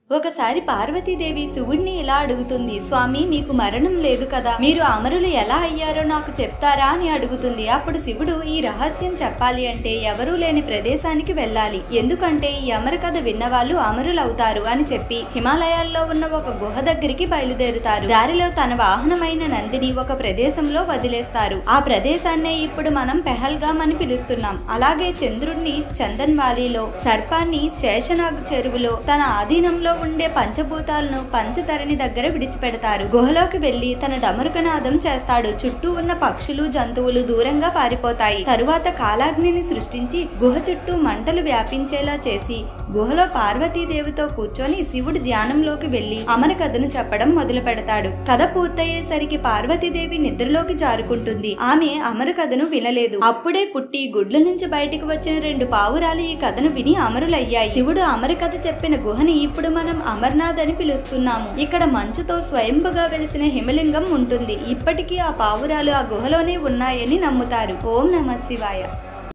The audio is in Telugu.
ఒకసారి పార్వతీదేవి శివుడిని ఇలా అడుగుతుంది, స్వామి మీకు మరణం లేదు కదా, మీరు అమరులు ఎలా అయ్యారో నాకు చెప్తారా అని అడుగుతుంది. అప్పుడు శివుడు, ఈ రహస్యం చెప్పాలి అంటే ఎవరూ లేని ప్రదేశానికి వెళ్ళాలి, ఎందుకంటే ఈ అమర కథ విన్నవాళ్ళు అమరులవుతారు అని చెప్పి హిమాలయాల్లో ఉన్న ఒక గుహ దగ్గరికి బయలుదేరుతారు. దారిలో తన వాహనమైన నందిని ఒక ప్రదేశంలో వదిలేస్తారు. ఆ ప్రదేశాన్నే ఇప్పుడు మనం పెహల్గాం అని పిలుస్తున్నాం. అలాగే చంద్రుడిని చందన్ వాలీలో, సర్పాన్ని శేషనాగ్ చెరువులో, తన ఆధీనంలో ఉండే పంచభూతాలను పంచతరణి దగ్గర విడిచిపెడతారు. గుహలోకి వెళ్లి తన డమరుకనాదం చేస్తాడు. చుట్టూ ఉన్న పక్షులు జంతువులు దూరంగా పారిపోతాయి. తరువాత కాలాగ్నిని సృష్టించి గుహ చుట్టూ మంటలు వ్యాపించేలా చేసి గుహలో పార్వతీదేవితో కూర్చొని శివుడు ధ్యానంలోకి వెళ్లి అమర కథను చెప్పడం మొదలు పెడతాడు. కథ పూర్తయ్యేసరికి పార్వతీదేవి నిద్రలోకి జారుకుంటుంది. ఆమె అమర కథను వినలేదు. అప్పుడే పుట్టి గుడ్ల నుంచి బయటికి వచ్చిన 2 పావురాలు ఈ కథను విని అమరులయ్యాయి. శివుడు అమర కథ చెప్పిన గుహని ఇప్పుడు మనం అమర్నాథ్ అని పిలుస్తున్నాము. ఇక్కడ మంచుతో స్వయంభుగా వెలిసిన హిమలింగం ఉంటుంది. ఇప్పటికీ ఆ పావురాలు ఆ గుహలోనే ఉన్నాయని నమ్ముతారు. ఓం నమః శివాయ.